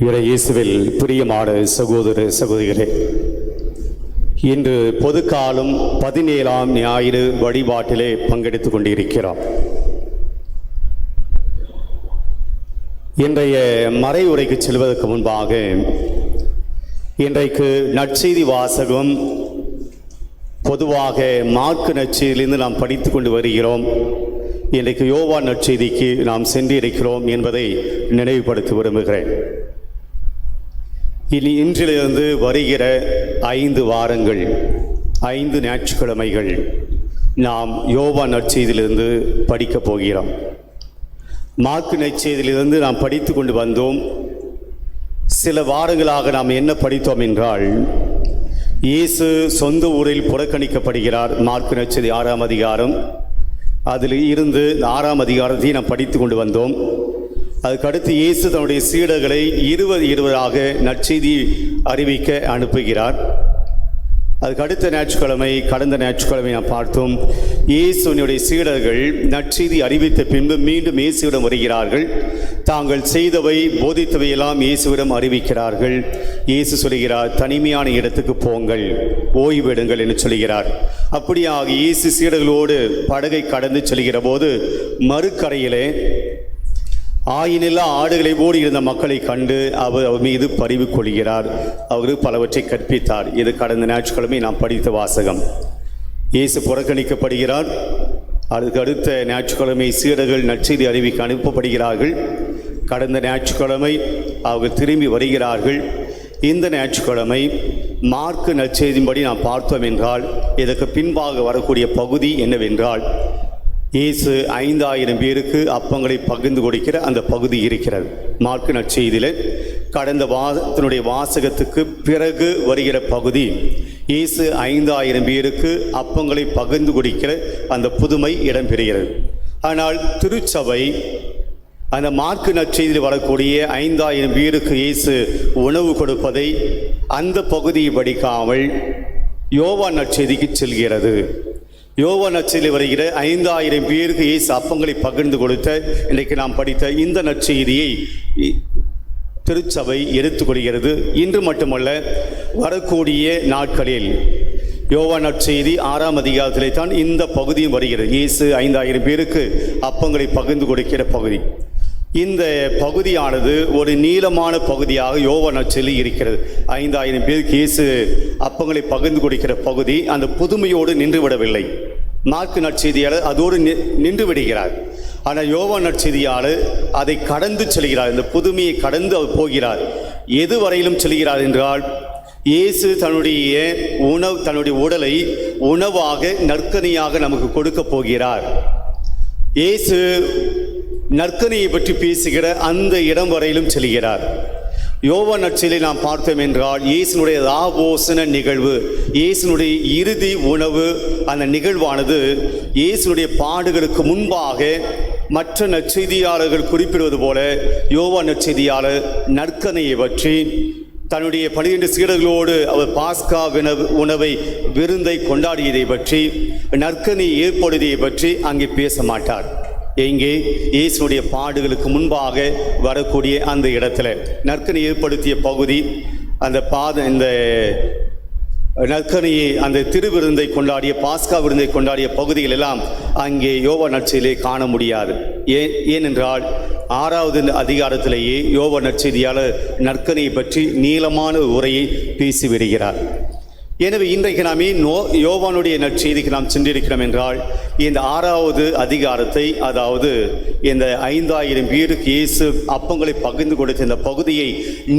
இயேசுவில் பிரியமான சகோதர சகோதரிகளே, இன்று பொதுக்காலம் 17ஆம் ஞாயிறு வழிபாட்டிலே பங்கெடுத்துக் கொண்டிருக்கிறோம். இன்றைய மறைவுரைக்கு செல்வதற்கு முன்பாக இன்றைக்கு நற்செய்தி வாசகம் பொதுவாக மார்க்கு நற்செய்தியிலிருந்து நாம் படித்து கொண்டு வருகிறோம். இன்றைக்கு யோவான் நற்செய்திக்கு நாம் சென்றிருக்கிறோம் என்பதை நினைவுபடுத்த விரும்புகிறேன். இன்றிலிருந்து வருகிற 5 வாரங்கள், 5 ஞாயிற்றுக்கிழமைகள் நாம் யோவான் நற்செய்தியிலிருந்து படிக்கப் போகிறோம். மார்க்கு நற்செய்தியிலிருந்து நாம் படித்து கொண்டு வந்தோம். சில வாரங்களாக நாம் என்ன படித்தோம் என்றால், இயேசு சொந்த ஊரில் புறக்கணிக்கப்படுகிறார். மார்க்கு நற்செய்தி 6ஆம் அதிகாரம், அதில் இருந்து 6ஆம் அதிகாரத்தையும் நாம் படித்து கொண்டு வந்தோம். அதுக்கடுத்து இயேசு தன்னுடைய சீடர்களை 20 நற்செய்தி அறிவிக்க அனுப்புகிறார். அதுக்கடுத்த ஞாயிற்றுக்கிழமை, கடந்த ஞாயிற்றுக்கிழமை நாம் பார்த்தோம், இயேசுனுடைய சீடர்கள் நற்செய்தி அறிவித்த பின்பு மீண்டும் இயேசுவிடம் வருகிறார்கள். தாங்கள் செய்தவை போதித்தவையெல்லாம் இயேசுவிடம் அறிவிக்கிறார்கள். இயேசு சொல்கிறார், தனிமையான இடத்துக்கு போங்கள், ஓய்வெடுங்கள் என்று சொல்கிறார். அப்படியாக இயேசு சீடர்களோடு படகை கடந்து செல்கிற போது மறுக்கரையிலே ஆயினில்லா ஆடுகளை ஓடி இருந்த மக்களை கண்டு அவர் மீது பரிவு கொள்கிறார். அவருக்கு பலவற்றை கற்பித்தார். இது கடந்த ஞாயிற்றுக்கிழமை நாம் படித்த வாசகம். இயேசு புறக்கணிக்கப்படுகிறார். அதுக்கு அடுத்த ஞாயிற்றுக்கிழமை சீடர்கள் நற்செய்தி அறிவிக்க அனுப்பப்படுகிறார்கள். கடந்த ஞாயிற்றுக்கிழமை அவர்கள் திரும்பி வருகிறார்கள். இந்த ஞாயிற்றுக்கிழமை மார்க்கு நற்செய்தியின்படி நாம் பார்த்தோம் என்றால், இதற்கு பின்பாக வரக்கூடிய பகுதி என்னவென்றால், இயேசு 5000 பேருக்கு அப்பங்களை பகிர்ந்து கொடுக்கிற அந்த பகுதி இருக்கிறது. மார்க்கு நற்செய்தியில் கடந்த வாரத்தினுடைய வாசகத்துக்கு பிறகு வருகிற பகுதி, இயேசு 5000 பேருக்கு அப்பங்களை பகிர்ந்து கொடுக்கிற அந்த புதுமை இடம்பெறுகிறது. ஆனால் திருச்சபை அந்த மார்க்கு நற்செய்தியில் வரக்கூடிய 5000 பேருக்கு இயேசு உணவு கொடுப்பதை அந்த பகுதியை படிக்காமல் யோவான் நற்செய்திக்கு செல்கிறது. யோவான் நற்செய்தியில் வருகிற 5000 பேருக்கு இயேசு அப்பங்களை பகிர்ந்து கொடுத்த இன்றைக்கு நாம் படித்த இந்த நற்செய்தியை திருச்சபை எடுத்துக்கொள்கிறது. இன்று மட்டுமல்ல, வரக்கூடிய நாட்களில் யோவான் நற்செய்தி 6ஆம் அதிகாரத்திலே தான் இந்த பகுதியும் வருகிறது. இயேசு 5000 பேருக்கு அப்பங்களை பகிர்ந்து கொடுக்கிற பகுதி. இந்த பகுதியானது ஒரு நீளமான பகுதியாக யோவான் நற்செய்தியில் இருக்கிறது. 5000 பேருக்கு இயேசு அப்பங்களை பகிர்ந்து கொடுக்கிற பகுதி அந்த புதுமையோடு நின்று விடவில்லை. மார்க்கு நற்செய்தியாளர் அதோடு நின்று விடுகிறார். ஆனால் யோவான் நற்செய்தியாளர் அதை கடந்து செல்கிறார். இந்த புதுமையை கடந்து அவர் போகிறார். எது வரையிலும் செல்கிறார் என்றால், இயேசு தன்னுடைய உடலை உணவாக நற்கனியாக நமக்கு கொடுக்க போகிறார். இயேசு நற்கனியை பற்றி பேசுகிற அந்த இடம் வரையிலும் செல்கிறார். யோவான் நற்செய்தியை நாம் பார்த்தோம் என்றால், இயேசுனுடைய ராபோசன நிகழ்வு, இயேசுனுடைய இறுதி உணவு, அந்த நிகழ்வானது இயேசுனுடைய பாடுகளுக்கு முன்பாக மற்ற நற்செய்தியாளர்கள் குறிப்பிடுவது போல யோவான் நற்செய்தியாளர் நற்கனியை பற்றி, தன்னுடைய 12 சீடர்களோடு அவர் பாஸ்கா உணவை விருந்தை கொண்டாடியதை பற்றி, நற்கனி ஏற்படுவதை பற்றி அங்கே பேச மாட்டார். எங்கே? இயேசுடைய பாடுகளுக்கு முன்பாக வரக்கூடிய அந்த இடத்துல நற்கனி ஏற்படுத்திய பகுதி, இந்த நற்கனியை, அந்த திருவிருந்தை கொண்டாடிய, பாஸ்கா விருந்தை கொண்டாடிய பகுதிகள் எல்லாம் அங்கே யோவான் நற்செய்தியிலே காண முடியாது. ஏனென்றால் 6வது அதிகாரத்திலேயே யோவான் நற்செய்தியாளர் நற்கனியை பற்றி நீளமான உரையை பேசிவிடுகிறார். எனவே இன்றைக்கு நாம் யோவானுடைய நற்செய்திக்கு நாம் சென்றிருக்கிறோம் என்றால், இந்த 6வது அதிகாரத்தை, அதாவது இந்த 5000 பேருக்கு இயேசு அப்பங்களை பகிர்ந்து கொடுத்த இந்த பகுதியை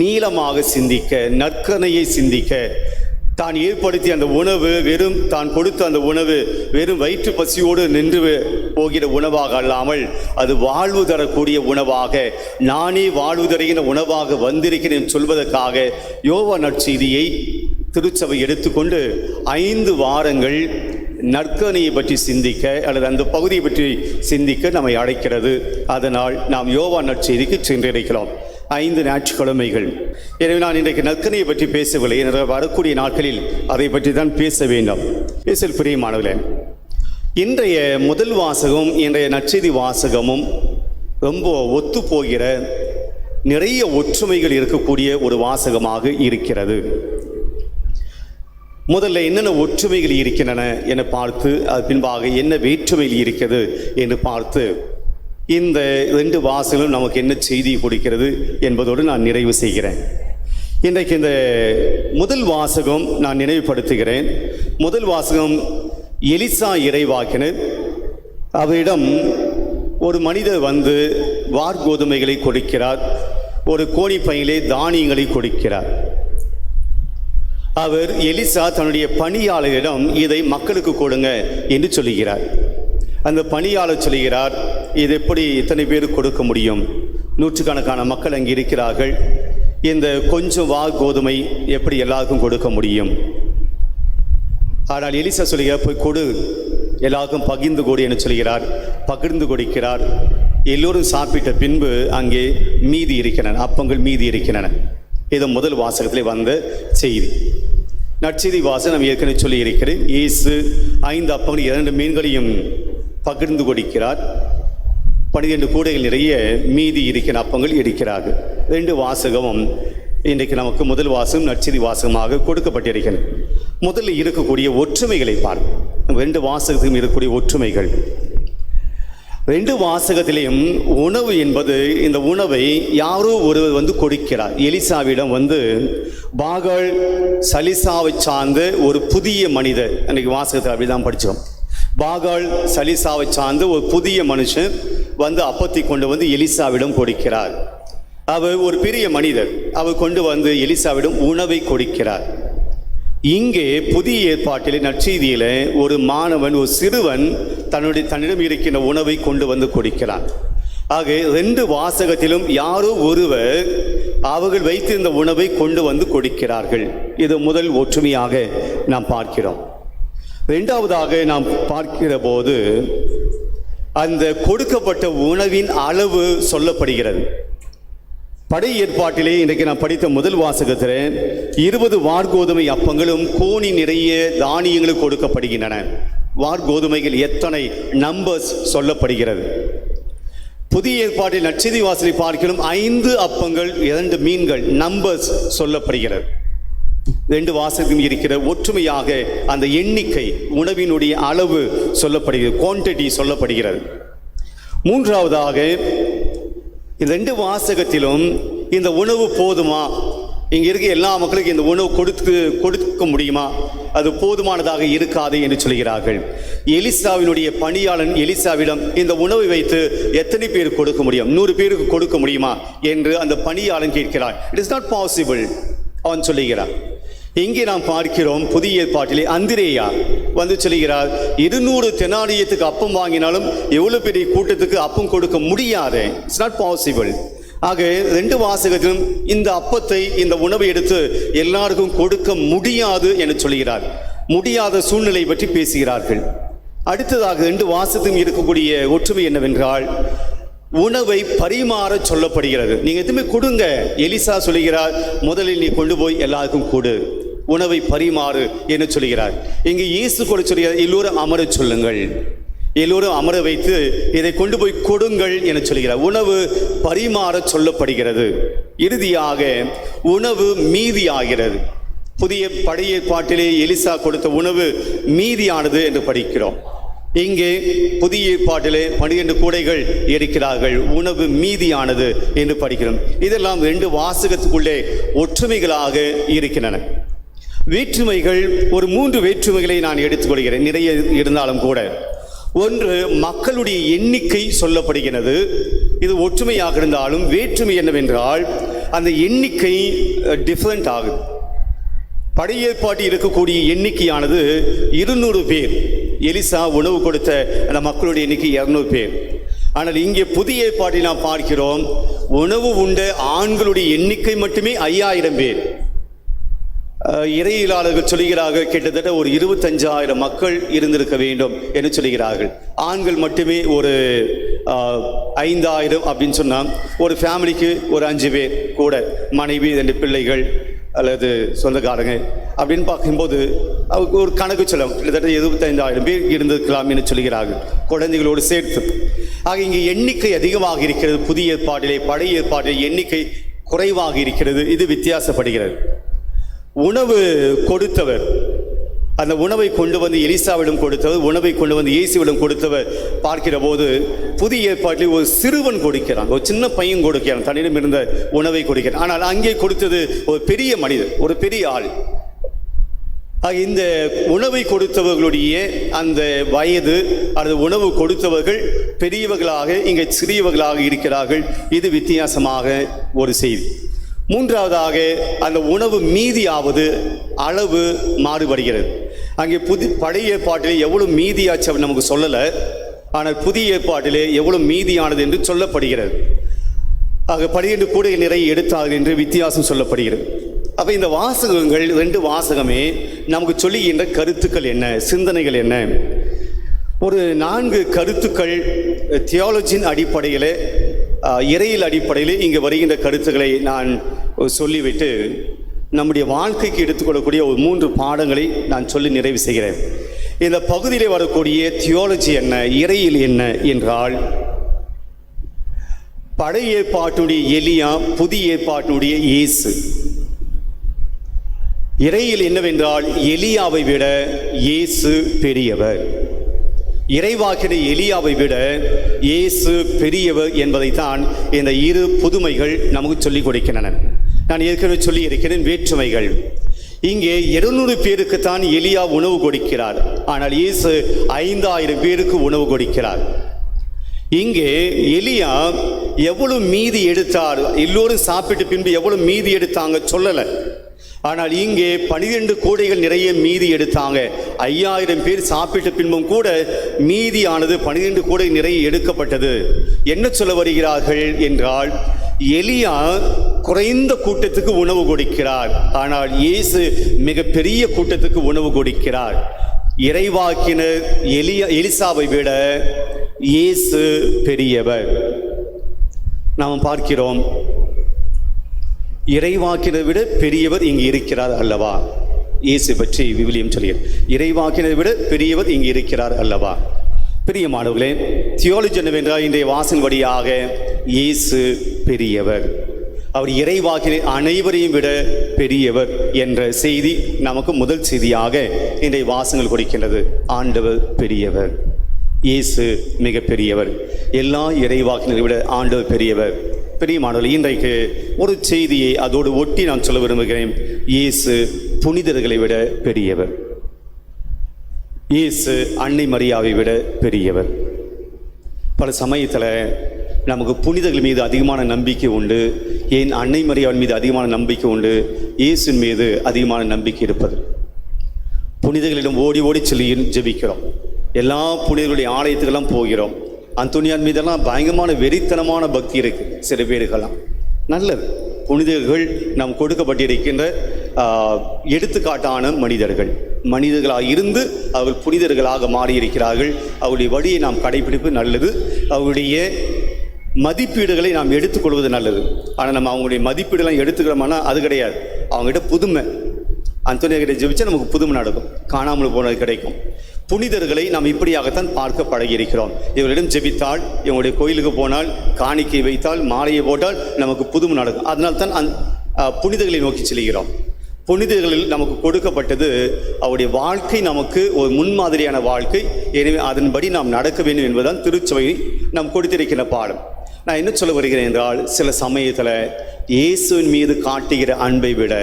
நீளமாக சிந்திக்க, நற்கனையை சிந்திக்க, தான் ஏற்படுத்திய அந்த உணவு தான் கொடுத்த அந்த உணவு வெறும் வயிற்று பசியோடு நின்று போகிற உணவாக அல்லாமல், அது வாழ்வு தரக்கூடிய உணவாக, நானே வாழ்வு தருகிற உணவாக வந்திருக்கிறேன் சொல்வதற்காக யோவான் நற்செய்தியை திருச்சபை எடுத்துக்கொண்டு 5 வாரங்கள் நற்கனியை பற்றி சிந்திக்க, அல்லது அந்த பகுதியை பற்றி சிந்திக்க நம்மை அழைக்கிறது. அதனால் நாம் யோவான் நற்செய்திக்கு சென்றிருக்கிறோம். 5 ஞாயிற்றுக்கிழமைகள். எனவே நான் இன்றைக்கு நற்கனியை பற்றி பேசவில்லை. வரக்கூடிய நாட்களில் அதை பற்றி தான் பேச வேண்டும். பேசல் பிரியமானவர்களே, இன்றைய முதல் வாசகம், இன்றைய நற்செய்தி வாசகமும் ரொம்ப ஒத்து போகிற நிறைய ஒற்றுமைகள் இருக்கக்கூடிய ஒரு வாசகமாக இருக்கிறது. முதல்ல என்னென்ன ஒற்றுமைகள் இருக்கின்றன என பார்த்து, அது பின்பாக என்ன வேற்றுமைகள் இருக்கிறது என்று பார்த்து, இந்த 2 வாசகங்களும் நமக்கு என்ன செய்தி கொடுக்கிறது என்பதோடு நான் நிறைவு செய்கிறேன். இன்றைக்கு இந்த முதல் வாசகம் நான் நினைவுபடுத்துகிறேன். முதல் வாசகம் எலிசா இறைவாக்கினர். அவரிடம் ஒரு மனிதர் வந்து வார்கோதுமைகளை கொடுக்கிறார், ஒரு கோணிப்பையிலே தானியங்களை கொடுக்கிறார். அவர் எலிசா தன்னுடைய பணியாளரிடம் இதை மக்களுக்கு கொடுங்க என்று சொல்லுகிறார். அந்த பணியாளர் சொல்லுகிறார், இது எப்படி இத்தனை பேருக்கு கொடுக்க முடியும்? நூற்றுக்கணக்கான மக்கள் அங்கே இருக்கிறார்கள். இந்த கொஞ்சம் கோதுமை எப்படி எல்லாருக்கும் கொடுக்க முடியும்? ஆனால் எலிசா சொல்லுகிறார், போய் கொடு, எல்லாருக்கும் பகிர்ந்து கொடு என்று சொல்கிறார். பகிர்ந்து கொடுக்கிறார். எல்லோரும் சாப்பிட்ட பின்பு அங்கே மீதி இருக்கின்றன, அப்பங்கள் மீதி இருக்கின்றன. இது முதல் வாசகத்திலே வந்த செய்தி. நற்செய்தி வாசகம் நாம் ஏற்கனவே சொல்லி இருக்கிறேன். இயேசு 5 அப்பங்கள் 2 மீன்களையும் பகிர்ந்து கொடுக்கிறார். 12 கூடைகள் நிறைய மீதி இருக்கிற அப்பங்கள் இருக்கிறார்கள். 2 வாசகமும் இன்றைக்கு நமக்கு முதல் வாசகம் நற்செய்தி வாசகமாக கொடுக்கப்பட்டிருக்கிறது. முதலில் இருக்கக்கூடிய ஒற்றுமைகளை பார்ப்போம். 2 வாசகத்திலும் இருக்கக்கூடிய ஒற்றுமைகள். 2 வாசகத்திலையும் உணவு என்பது, இந்த உணவை யாரோ ஒருவர் வந்து கொடுக்கிறார். எலிசாவிடம் வந்து பாகால் சலிசாவை சார்ந்த ஒரு புதிய மனிதர், அன்றைக்கு வாசகத்தில் அப்படிதான் படித்தோம். பாகால் சலிசாவை சார்ந்த ஒரு புதிய மனுஷன் வந்து அப்பத்தை கொண்டு வந்து எலிசாவிடம் கொடுக்கிறார். அவர் ஒரு பெரிய மனிதர், அவர் கொண்டு வந்து எலிசாவிடம் உணவை கொடுக்கிறார். இங்கே புதிய ஏற்பாட்டிலே நற்செய்தியில ஒரு மாணவன், ஒரு சிறுவன் தன்னிடம் இருக்கின்ற உணவை கொண்டு வந்து கொடுக்கிறான். ஆக 2 வாசகத்திலும் யாரோ ஒருவர் அவர்கள் வைத்திருந்த உணவை கொண்டு வந்து கொடுக்கிறார்கள். இது முதல் ஒற்றுமையாக நாம் பார்க்கிறோம். 2வதாக நாம் பார்க்கிற போது அந்த கொடுக்கப்பட்ட உணவின் அளவு சொல்லப்படுகிறது. பழைய ஏற்பாட்டிலே இன்றைக்கு நான் படித்த முதல் வாசகத்தில் 20 வார்கோதுமை அப்பங்களும் கோணி நிறைய தானியங்களும் கொடுக்கப்படுகின்றன. வார்கோதுமைகள் எத்தனை நம்பர்ஸ் சொல்லப்படுகிறது. புதிய ஏற்பாட்டில் நற்செய்தி வாசலை பார்க்கிறோம், 5 அப்பங்கள் 2 மீன்கள் நம்பர்ஸ் சொல்லப்படுகிறது. 2 வாசகம் இருக்கிற ஒற்றுமையாக அந்த எண்ணிக்கை, உணவினுடைய அளவு சொல்லப்படுகிறது, குவான்டிட்டி சொல்லப்படுகிறது. 3வதாக இந்த 2 வாசகத்திலும் இந்த உணவு போதுமா, இங்கே இருக்க எல்லா மக்களுக்கும் இந்த உணவு கொடுக்க முடியுமா, அது போதுமானதாக இருக்காது என்று சொல்கிறார்கள். எலிசாவினுடைய பணியாளன் எலிசாவிடம் இந்த உணவை வைத்து எத்தனை பேருக்கு கொடுக்க முடியும், 100 பேருக்கு கொடுக்க முடியுமா என்று அந்த பணியாளன் கேட்கிறார். இட் இஸ் நாட் பாசிபிள் அவன் சொல்லுகிறார். இங்கே நாம் பார்க்கிறோம் புதிய ஏற்பாட்டிலே அந்திரேயா வந்து சொல்கிறார், 200 தெனாரியத்துக்கு அப்பம் வாங்கினாலும் எவ்வளவு பெரிய கூட்டத்துக்கு அப்பம் கொடுக்க முடியாது. It's not possible. ஆக 2 வாசகத்திலும் இந்த அப்பத்தை, இந்த உணவை எடுத்து எல்லாருக்கும் கொடுக்க முடியாது என்று சொல்கிறார். முடியாத சூழ்நிலை பற்றி பேசுகிறார்கள். அடுத்ததாக 2 வாசகத்திலும் இருக்கக்கூடிய ஒற்றுமை என்னவென்றால், உணவை பரிமாற சொல்லப்படுகிறது. நீங்க எதுவுமே கொடுங்க. எலிசா சொல்கிறார், முதலில் நீ கொண்டு போய் எல்லாருக்கும் கொடு, உணவை பரிமாறு என்று சொல்கிறார். இங்கு இயேசு கூட சொல்கிறார், எல்லோரும் அமர சொல்லுங்கள், எல்லோரும் அமர வைத்து இதை கொண்டு போய் கொடுங்கள் என சொல்கிறார். உணவு பரிமாற சொல்லப்படுகிறது. இறுதியாக உணவு மீதி ஆகிறது. பழைய ஏற்பாட்டிலே எலிசா கொடுத்த உணவு மீதியானது என்று படிக்கிறோம். இங்கே புதிய ஏற்பாட்டிலே 12 கூடைகள் இருக்கிறார்கள், உணவு மீதியானது என்று படிக்கிறோம். இதெல்லாம் 2 வாசகத்துக்குள்ளே ஒற்றுமைகளாக இருக்கின்றன. வேற்றுமைகள் ஒரு 3 வேற்றுமைகளை நான் எடுத்துக்கொள்கிறேன், நிறைய இருந்தாலும் கூட. ஒன்று, மக்களுடைய எண்ணிக்கை சொல்லப்படுகிறது. இது ஒற்றுமையாக இருந்தாலும் வேற்றுமை என்னவென்றால் அந்த எண்ணிக்கை டிஃபரண்ட் ஆகுது. பழைய ஏற்பாட்டில் இருக்கக்கூடிய எண்ணிக்கையானது 200 பேர். எலிசா உணவு கொடுத்த அந்த மக்களுடைய எண்ணிக்கை 200 பேர். ஆனால் இங்கே புதிய ஏற்பாட்டில் நாம் பார்க்கிறோம், உணவு உண்ட ஆண்களுடைய எண்ணிக்கை மட்டுமே 5000 பேர். இறையியலாளர்கள் சொல்கிறார்கள், கிட்டத்தட்ட ஒரு 25,000 மக்கள் இருந்திருக்க வேண்டும் என்று சொல்கிறார்கள். ஆண்கள் மட்டுமே ஒரு 5000 அப்படின்னு சொன்னால், ஒரு ஃபேமிலிக்கு ஒரு 5 பேர் கூட, மனைவி 2 பிள்ளைகள் அல்லது சொந்தக்காரங்க அப்படின்னு பார்க்கும்போது அவருக்கு ஒரு கணக்கு சொல்லுவாங்க, கிட்டத்தட்ட 75,000 பேர் இருந்திருக்கலாம் என்று சொல்கிறார்கள், குழந்தைகளோடு சேர்த்து. ஆக இங்கே எண்ணிக்கை அதிகமாக இருக்கிறது, புதிய ஏற்பாட்டிலே. பழைய ஏற்பாட்டிலே எண்ணிக்கை குறைவாக இருக்கிறது. இது வித்தியாசப்படுகிறது. உணவு கொடுத்தவர், அந்த உணவை கொண்டு வந்து எலிசாவிடம் கொடுத்தவர், உணவை கொண்டு வந்து இயேசுவிடம் கொடுத்தவர் பார்க்கிற போது புதிய ஏற்பாட்டில் ஒரு சிறுவன் கொடுக்கிறான், ஒரு சின்ன பையன் கொடுக்கிறான், தன்னிடம் இருந்த உணவை கொடுக்கிறான். ஆனால் அங்கே கொடுத்தது ஒரு பெரிய மனிதர், ஒரு பெரிய ஆள். இந்த உணவை கொடுத்தவர்களுடைய அந்த வயது அல்லது உணவு கொடுத்தவர்கள் பெரியவர்களாக, இங்கே சிறியவர்களாக இருக்கிறார்கள். இது வித்தியாசமாக ஒரு செய்தி. மூன்றாவதாக, அந்த உணவு மீதியாவது அளவு மாறுபடுகிறது. அங்கே பழைய ஏற்பாட்டிலே எவ்வளவு மீதியாச்சு நமக்கு சொல்லலை, ஆனால் புதிய ஏற்பாட்டிலே எவ்வளவு மீதியானது என்று சொல்லப்படுகிறது. ஆக 12 கூடை நிறைய எடுத்தார்கள் என்று வித்தியாசம் சொல்லப்படுகிறது. அப்போ இந்த வாசகங்கள் 2 வாசகமே நமக்கு சொல்லுகின்ற கருத்துக்கள் என்ன, சிந்தனைகள் என்ன? ஒரு 4 கருத்துக்கள் தியாலஜியின் அடிப்படையில், இறையியல் அடிப்படையில் இங்கே வருகின்ற கருத்துக்களை நான் சொல்லிவிட்டு நம்முடைய வாழ்க்கைக்கு எடுத்துக்கொள்ளக்கூடிய ஒரு 3 பாடங்களை நான் சொல்லி நிறைவு செய்கிறேன். இந்த பகுதியில் வரக்கூடிய தியாலஜி என்ன, இறையியல் என்ன என்றால், பழைய ஏற்பாட்டுடைய எலியா, புதிய ஏற்பாட்டுடைய இயேசு. இறையியல் என்னவென்றால், எலியாவை விட இயேசு பெரியவர். இறைவாக்கின எலியாவை விட இயேசு பெரியவர் என்பதைத்தான் இந்த 2 புதுமைகள் நமக்கு சொல்லிக் கொடுக்கின்றன. நான் ஏற்கனவே சொல்லி இருக்கிறேன் வேற்றுமைகள். இங்கே 200 பேருக்குத்தான் எலியா உணவு கொடுக்கிறார், ஆனால் இயேசு 5,000 பேருக்கு உணவு கொடுக்கிறார். இங்கே எலியா எவ்வளவு மீதி எடுத்தார், எல்லோரும் சாப்பிட்டு பின்பு எவ்வளவு மீதி எடுத்தாங்க சொல்லலை. ஆனால் இங்கே 12 கூடைகள் நிறைய மீதி எடுத்தாங்க. 5,000 பேர் சாப்பிட்ட பின்பும் கூட மீதியானது 12 கூடை நிறைய எடுக்கப்பட்டது. என்ன சொல்ல வருகிறார்கள் என்றால், எலியா குறைந்த கூட்டத்துக்கு உணவு கொடுக்கிறார், ஆனால் இயேசு மிகப்பெரிய கூட்டத்துக்கு உணவு கொடுக்கிறார். இறைவாக்கினர் எலிசாவை விட இயேசு பெரியவர். நாம் பார்க்கிறோம், இறைவாக்கினை விட பெரியவர் இங்கு இருக்கிறார் அல்லவா? இயேசு பற்றி விவிலியம் சொல்கிறது, இறைவாக்கினை விட பெரியவர் இங்கு இருக்கிறார் அல்லவா? பிரியமானவர்களே, தியாலஜி என்னவென்றால், இன்றைய வாசன் வழியாக இயேசு பெரியவர், அவர் இறைவாக்கினை அனைவரையும் விட பெரியவர் என்ற செய்தி நமக்கு முதல் செய்தியாக இன்றைய வாசங்கள் கொடுக்கின்றது. ஆண்டவர் பெரியவர், இயேசு மிக பெரியவர், எல்லா இறைவாக்கினரை விட ஆண்டவர் பெரியவர். பிரியமானவர்களே, இன்றைக்கு ஒரு செய்தியை அதோடு ஒட்டி நான் சொல்ல விரும்புகிறேன். இயேசு புனிதர்களை விட பெரியவர். இயேசு அன்னை மரியாவை விட பெரியவர். பல சமயத்தில் நமக்கு புனிதர்கள் மீது அதிகமான நம்பிக்கை உண்டு, ஏன் அன்னை மரியாவின் மீது அதிகமான நம்பிக்கை உண்டு, இயேசுவின் மீது அதிகமான நம்பிக்கை இருப்பது. புனிதர்களிடம் ஓடி ஓடி சொல்லி ஜெபிக்கிறோம், எல்லா புனிதர்களுடைய ஆலயத்துக்கெல்லாம் போகிறோம். அந்தோனியார் மீதெல்லாம் பயங்கரமான வெறித்தனமான பக்தி இருக்குது சில பேருக்கெல்லாம். நல்லது, புனிதர்கள் நாம் கொடுக்கப்பட்டிருக்கின்ற எடுத்துக்காட்டான மனிதர்களாக இருந்து அவர்கள் புனிதர்களாக மாறியிருக்கிறார்கள். அவருடைய வழியை நாம் கடைபிடிப்பு நல்லது, அவருடைய மதிப்பீடுகளை நாம் எடுத்துக்கொள்வது நல்லது. ஆனால் நம்ம அவங்களுடைய மதிப்பீடுலாம் எடுத்துக்கிறோம்னா அது கிடையாது. அவங்ககிட்ட புதுமை, அந்தோனியார்கிட்ட ஜெபிச்சா நமக்கு புதுமை நடக்கும், காணாமல் போனது கிடைக்கும். புனிதர்களை நாம் இப்படியாகத்தான் பார்க்க பழகியிருக்கிறோம். இவரிடம் ஜெபித்தால், இவங்களுடைய கோயிலுக்கு போனால், காணிக்கை வைத்தால், மாலையை போட்டால் நமக்கு புதுமை நடக்கும். அதனால்தான் புனிதர்களை நோக்கி செல்கிறோம். புனிதர்களில் நமக்கு கொடுக்கப்பட்டது அவருடைய வாழ்க்கை, நமக்கு ஒரு முன்மாதிரியான வாழ்க்கை. எனவே அதன்படி நாம் நடக்க வேண்டும் என்பதுதான் திருச்சபையை நாம் கொடுத்திருக்கிற பாடம். நான் என்ன சொல்ல வருகிறேன் என்றால், சில சமயத்தில் இயேசுவின் மீது காட்டுகிற அன்பை விட,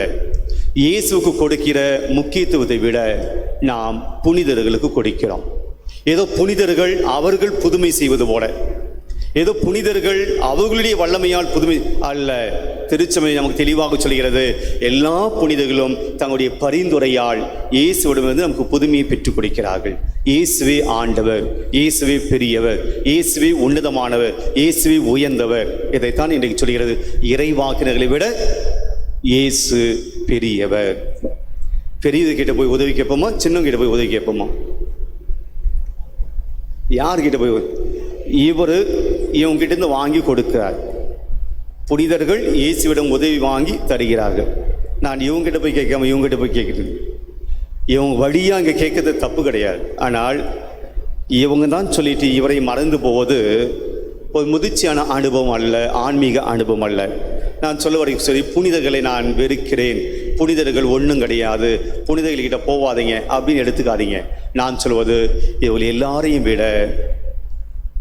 இயேசுவுக்கு கொடுக்கிற முக்கியத்துவத்தை விட நாம் புனிதர்களுக்கு கொடுக்கிறோம். ஏதோ புனிதர்கள் அவர்கள் புதுமை செய்வது போல, ஏதோ புனிதர்கள் அவர்களுடைய வல்லமையால் புதுமை அல்ல. திருச்சபை நமக்கு தெளிவாக சொல்கிறது, எல்லா புனிதர்களும் தங்களுடைய பரிந்துரையால் இயேசுவிடமிருந்து நமக்கு புதுமையை பெற்றுக் கொடுக்கிறார்கள். இயேசுவே ஆண்டவர், இயேசுவே பெரியவர், இயேசுவே உன்னதமானவர், இயேசுவே உயர்ந்தவர். இதைத்தான் இன்றைக்கு சொல்கிறது. இறைவாக்கினர்களை விட இயேசு பெரியவர். பெரியது கிட்ட போய் உதவி கேட்போமா, சின்னவங்கிட்ட போய் உதவி கேட்போமா? யார்கிட்ட போய்? இவங்கிட்ட இருந்து வாங்கி கொடுக்கிறார். புனிதர்கள் இயேசுவிடம் உதவி வாங்கி தருகிறார்கள். நான் இவங்ககிட்ட போய் கேட்காம இவங்ககிட்ட போய் கேட்குறது, இவங்க வழியாக அங்கே கேட்கறது தப்பு கிடையாது. ஆனால் இவங்க தான் சொல்லிட்டு இவரை மறந்து போவது ஒரு முதிர்ச்சியான அனுபவம் அல்ல, ஆன்மீக அனுபவம் அல்ல. நான் சொல்ல வரைக்கும் சரி, புனிதர்களை நான் வெறுக்கிறேன், புனிதர்கள் ஒன்றும் கிடையாது, புனிதர்கள்கிட்ட போவாதீங்க அப்படின்னு எடுத்துக்காதீங்க. நான் சொல்வது, இவங்க எல்லாரையும் விட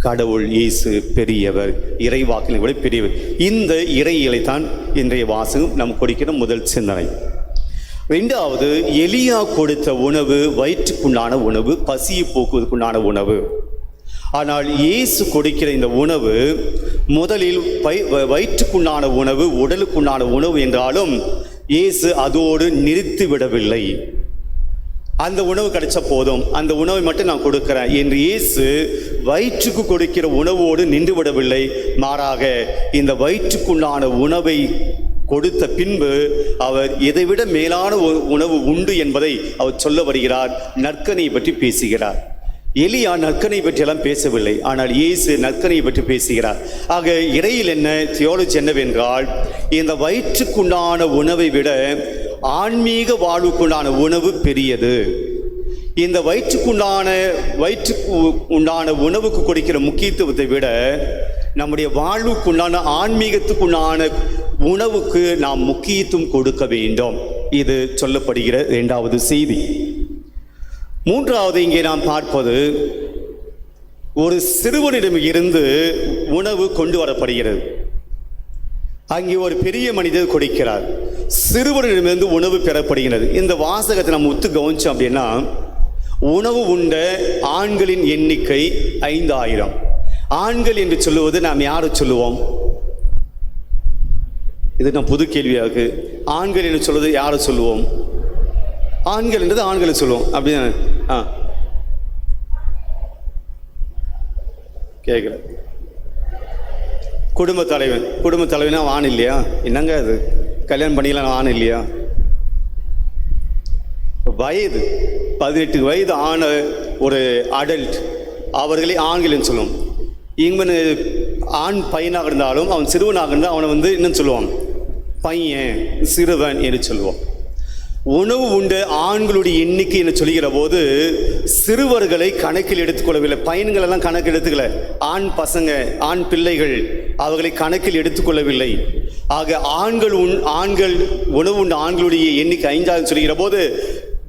கடவுள் இயேசு பெரியவர், இறைவாக்கினை விட பெரியவர். இந்த இறையிலை தான் இன்றைய வாசகம் நமக்கு கொடுக்கிற முதல் சிந்தனை. ரெண்டாவது, எலியா கொடுத்த உணவு வயிற்றுக்குண்டான உணவு, பசியை போக்குவதற்குண்டான உணவு. ஆனால் இயேசு கொடுக்கிற இந்த உணவு முதலில் வயிற்றுக்குண்டான உணவு, உடலுக்குண்டான உணவு என்றாலும் இயேசு அதோடு நிறுத்திவிடவில்லை. அந்த உணவு கிடைச்ச போதும், அந்த உணவை மட்டும் நான் கொடுக்கிறேன் என்று இயேசு வயிற்றுக்கு கொடுக்கிற உணவோடு நின்று விடவில்லை. மாறாக இந்த வயிற்றுக்குண்டான உணவை கொடுத்த பின்பு அவர் இதைவிட மேலான உணவு உண்டு என்பதை அவர் சொல்ல வருகிறார். நற்கனியை பற்றி பேசுகிறார். எலியா நற்கனை பற்றியெல்லாம் பேசவில்லை, ஆனால் இயேசு நற்கனையை பற்றி பேசுகிறார். ஆக இறையில் என்ன தியோலஜி என்னவென்றால், இந்த வயிற்றுக்குண்டான உணவை விட ஆன்மீக வாழ்வுக்குண்டான உணவு பெரியது. இந்த வயிற்றுக்கு உண்டான உணவுக்கு கொடுக்கிற முக்கியத்துவத்தை விட நம்முடைய வாழ்வுக்குண்டான ஆன்மீகத்துக்குண்டான உணவுக்கு நாம் முக்கியத்துவம் கொடுக்க வேண்டும். இது சொல்லப்படுகிற இரண்டாவது செய்தி. மூன்றாவது, இங்கே நாம் பார்ப்பது, ஒரு சிறுவனிடம் இருந்து உணவு கொண்டு வரப்படுகிறது. அங்கே ஒரு பெரிய மனிதர் கொடுக்கிறார், சிறுவனிடமிருந்து உணவு பெறப்படுகிறது. இந்த வாசகத்தை நம்ம ஒத்து கவனிச்சோம் அப்படின்னா, உணவு உண்ட ஆண்களின் எண்ணிக்கை 5000. ஆண்கள் என்று சொல்லுவது நாம் யாரை சொல்லுவோம்? இது நான் புது கேள்வியாக. ஆண்கள் என்று சொல்வது யாரை சொல்லுவோம்? ஆண்கள் என்றது ஆண்களை சொல்லுவோம் அப்படின்னு கேட்கல. குடும்ப தலைவனா ஆண் இல்லையா? என்னங்க அது, கல்யாணம் பண்ணிக்கலாம் ஆண் இல்லையா? வயது 18 வயது ஆன ஒரு அடல்ட், அவர்களை ஆண்கள் சொல்லுவோம். இவன் ஆண் பையனாக இருந்தாலும் அவன் சிறுவனாக இருந்தால் அவனை இன்னும் சொல்லுவான் பையன், சிறுவன் என்று சொல்லுவோம். உணவு உண்ட ஆண்களுடைய எண்ணிக்கை என்று சொல்கிற போது சிறுவர்களை கணக்கில் எடுத்துக்கொள்ளவில்லை. பையன்கள் எல்லாம் கணக்கு எடுத்துக்கல, ஆண் பசங்க, ஆண் பிள்ளைகள், அவர்களை கணக்கில் எடுத்துக்கொள்ளவில்லை. ஆக ஆண்கள் உணவு உண்ட ஆண்களுடைய எண்ணிக்கை 5000 சொல்கிற போது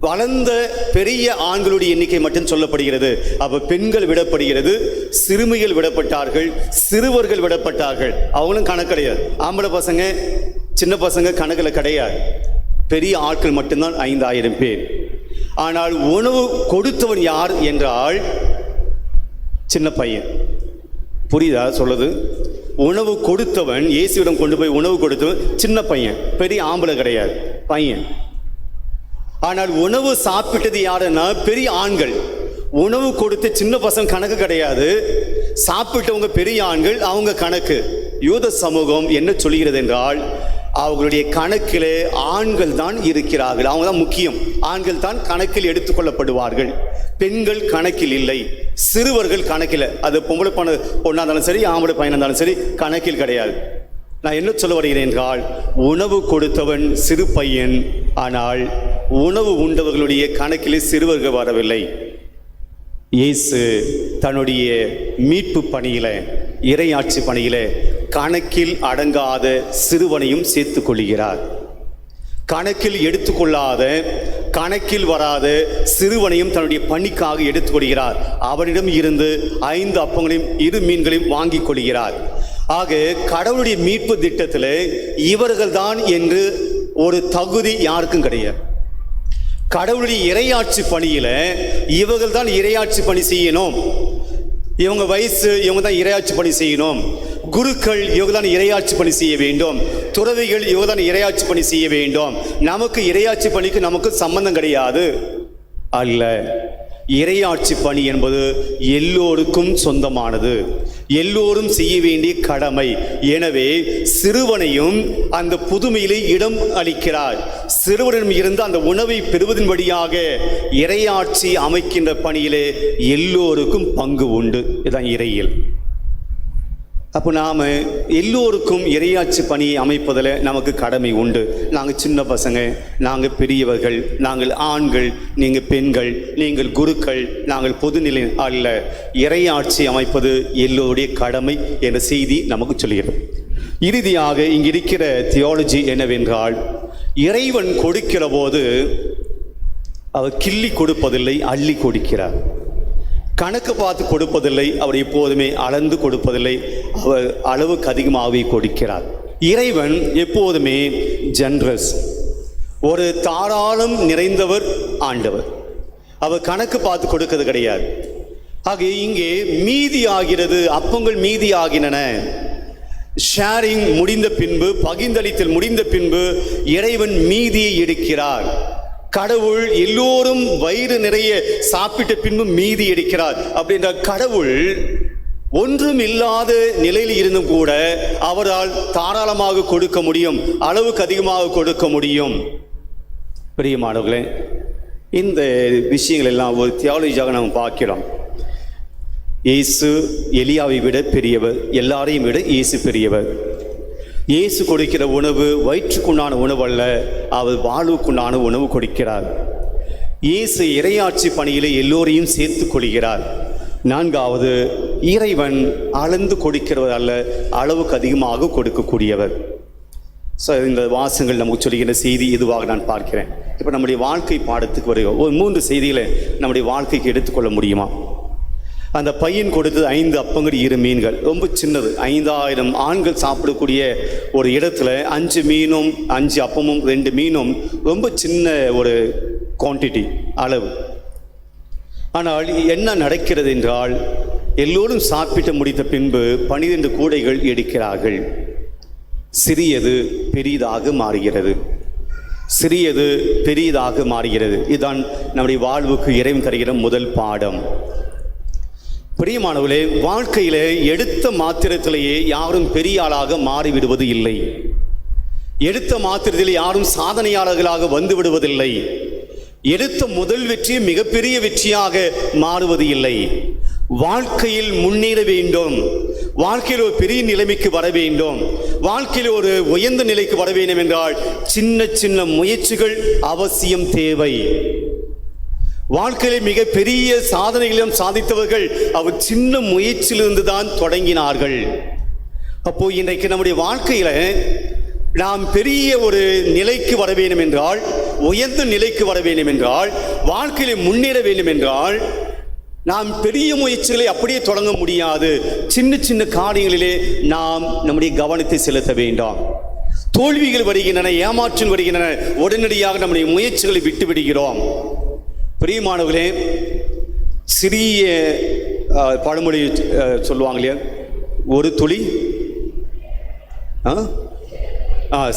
வளர்ந்த பெரிய ஆண்களுடைய எண்ணிக்கை மட்டும் சொல்லப்படுகிறது. அப்ப பெண்கள் விடப்படுகிறது, சிறுமிகள் விடப்பட்டார்கள், சிறுவர்கள் விடப்பட்டார்கள். அவங்களும் கணக்கு கிடையாது. ஆம்பளை பசங்க, சின்ன பசங்க கணக்கில் கிடையாது. பெரிய ஆட்கள் மட்டும்தான் 5000 பேர். ஆனால் உணவு கொடுத்தவன் யார் என்றால் சின்ன பையன். புரியுதா சொல்லுது? உணவு கொடுத்தவன், இயேசுவிடம் கொண்டு போய் உணவு கொடுத்தவன் சின்ன பையன், பெரிய ஆம்பளை கிடையாது, பையன். ஆனால் உணவு சாப்பிட்டது யாருன்னா பெரிய ஆண்கள். உணவு கொடுத்த சின்ன பசங்க கணக்கு கிடையாது, சாப்பிட்டவங்க பெரிய ஆண்கள், அவங்க கணக்கு. யூத சமூகம் என்ன சொல்கிறது என்றால், அவர்களுடைய கணக்கிலே ஆண்கள் தான் இருக்கிறார்கள், அவங்க தான் முக்கியம். ஆண்கள் தான் கணக்கில் எடுத்துக்கொள்ளப்படுவார்கள், பெண்கள் கணக்கில் இல்லை, சிறுவர்கள் கணக்கில். அது பொம்பளை பொண்ணா இருந்தாலும் சரி, ஆம்பளை பையனா இருந்தாலும் சரி, கணக்கில் கிடையாது. நான் என்ன சொல்ல வருகிறேன் என்றால், உணவு கொடுத்தவன் சிறு பையன், ஆனால் உணவு உண்டவர்களுடைய கணக்கிலே சிறுவர்கள் வரவில்லை. இயேசு தன்னுடைய மீட்பு பணியில, இறையாட்சி பணியில கணக்கில் அடங்காத சிறுவனையும் சேர்த்துக் கொள்கிறார். கணக்கில் எடுத்துக்கொள்ளாத, கணக்கில் வராத சிறுவனையும் தன்னுடைய பணிக்காக எடுத்துக்கொள்கிறார். அவனிடம் இருந்து 5 அப்பங்களையும் 2 மீன்களையும் வாங்கிக் கொள்கிறார். ஆக கடவுளுடைய மீட்பு திட்டத்தில் இவர்கள் தான் என்று ஒரு தகுதி யாருக்கும் கிடையாது. கடவுளுடைய இறையாட்சி பணியில இவர்கள் தான் இறையாட்சி பணி செய்யணும், இவங்க வயசு, இவங்க தான் இறையாட்சி பணி செய்யணும். குருக்கள் இவங்க தான் இறையாட்சி பணி செய்ய வேண்டும், துறவிகள் இவங்க தான் இறையாட்சி பணி செய்ய வேண்டும். நமக்கு இறையாட்சி பணிக்கு நமக்கு சம்பந்தம் கிடையாது. அல்ல, இறையாட்சி பணி என்பது எல்லோருக்கும் சொந்தமானது, எல்லோரும் செய்ய வேண்டிய கடமை. எனவே சிறுவனையும் அந்த புதுமையிலே இடம் அளிக்கிறார். சிறுவனிடம் இருந்து அந்த உணவை பெறுவதன் வழியாக இறையாட்சி அமைக்கின்ற பணியிலே எல்லோருக்கும் பங்கு உண்டு. இதுதான் இறையியல். அப்போ நாம் எல்லோருக்கும் இறையாட்சி பணியை அமைப்பதில் நமக்கு கடமை உண்டு. நாங்கள் சின்ன பசங்க, நாங்கள் பெரியவர்கள், நாங்கள் ஆண்கள், நீங்கள் பெண்கள், நீங்கள் குருக்கள், நாங்கள் பொதுநிலை அல்ல. இறையாட்சி அமைப்பது எல்லோருடைய கடமை என்ற செய்தி நமக்கு சொல்கிறது. இறுதியாக இங்கு இருக்கிற தியாலஜி என்னவென்றால், இறைவன் கொடுக்கிற போது அவர் கிள்ளி கொடுப்பதில்லை, அள்ளி கொடுக்கிறார். கணக்கு பார்த்து கொடுப்பதில்லை, அவர் எப்போதுமே அளந்து கொடுப்பதில்லை, அவர் அளவுக்கு அதிகமாகவே கொடுக்கிறார். இறைவன் எப்போதுமே ஜெனரஸ், ஒரு தாராளம் நிறைந்தவர் ஆண்டவர். அவர் கணக்கு பார்த்து கொடுக்கிறது கிடையாது. ஆக இங்கே மீதி ஆகிறது, அப்பங்கள் மீதி ஆகின்றன. ஷேரிங் முடிந்த பின்பு, பகிர்ந்தளித்தல் முடிந்த பின்பு இறைவன் மீதியை எடுக்கிறார். கடவுள் எல்லோரும் வயிறு நிறைய சாப்பிட்ட பின்பு மீதி எடுக்கிறார். அப்படின்ற கடவுள் ஒன்றும் இல்லாத நிலையில் இருந்தும் கூட அவரால் தாராளமாக கொடுக்க முடியும், அளவுக்கு அதிகமாக கொடுக்க முடியும். பிரியமானவர்களே, இந்த விஷயங்கள் எல்லாம் ஒரு தியாலஜியாக நாம் பார்க்கிறோம். இயேசு எலியாவை விட பெரியவர், எல்லாரையும் விட இயேசு பெரியவர். இயேசு கொடுக்கிற உணவு வயிற்றுக்குண்டான உணவு அல்ல, அவர் வாழ்வுக்குண்டான உணவு கொடுக்கிறார். இயேசு இறையாட்சி பணியிலே எல்லோரையும் சேர்த்து கொள்கிறார். நான்காவது, இறைவன் அளந்து கொடுக்கிறவர் அல்ல, அளவுக்கு அதிகமாக கொடுக்கக்கூடியவர். இந்த வாசங்கள் நமக்கு சொல்லுகிற செய்தி இதுவாக நான் பார்க்கிறேன். இப்போ நம்முடைய வாழ்க்கை பாடத்துக்கு வருகிறோம். ஒரு 3 செய்திகளை நம்முடைய வாழ்க்கைக்கு எடுத்துக்கொள்ள முடியுமா? அந்த பையன் கொடுத்தது 5 அப்பங்கள் 2 மீன்கள், ரொம்ப சின்னது. 5000 ஆண்கள் சாப்பிடக்கூடிய ஒரு இடத்துல 5 மீனும் 5 அப்பமும் 2 மீனும் ரொம்ப சின்ன ஒரு குவான்டிட்டி, அளவு. ஆனால் என்ன நடக்கிறது என்றால், எல்லோரும் சாப்பிட்டு முடித்த பின்பு 12 கூடைகள் எடுக்கிறார்கள். சிறியது பெரிதாக மாறுகிறது, சிறியது பெரியதாக மாறுகிறது. இதுதான் நம்முடைய வாழ்வுக்கு இறைவன் தருகிற முதல் பாடம். பிரியமானவர்களே, வாழ்க்கையிலே எடுத்த மாத்திரத்திலேயே யாரும் பெரிய ஆளாக மாறிவிடுவது இல்லை. எடுத்த மாத்திரத்திலே யாரும் சாதனையாளர்களாக வந்து விடுவதில்லை. எடுத்த முதல் வெற்றி மிகப்பெரிய வெற்றியாக மாறுவது இல்லை. வாழ்க்கையில் முன்னேற வேண்டும், வாழ்க்கையில் ஒரு பெரிய நிலைமைக்கு வர வேண்டும், வாழ்க்கையில் ஒரு உயர்ந்த நிலைக்கு வர வேண்டும் என்றால் சின்ன சின்ன முயற்சிகள் அவசியம் தேவை. வாழ்க்கையிலே மிக பெரிய சாதனைகளையும் சாதித்தவர்கள் அவர் சின்ன முயற்சியிலிருந்து தான் தொடங்கினார்கள். அப்போ இன்றைக்கு நம்முடைய வாழ்க்கையில நாம் பெரிய ஒரு நிலைக்கு வர வேண்டும் என்றால், உயர்ந்த நிலைக்கு வர வேண்டும் என்றால், வாழ்க்கையிலே முன்னேற வேண்டும் என்றால் நாம் பெரிய முயற்சிகளை அப்படியே தொடங்க முடியாது. சின்ன சின்ன காரியங்களிலே நாம் நம்முடைய கவனத்தை செலுத்த வேண்டாம். தோல்விகள் வருகின்றன, ஏமாற்றங்கள் வருகின்றன, உடனடியாக நம்முடைய முயற்சிகளை விட்டு விடுகிறோம். பிரியமானவர்களே, சிறிய பழமொழி சொல்லுவாங்க இல்லையா, ஒரு துளி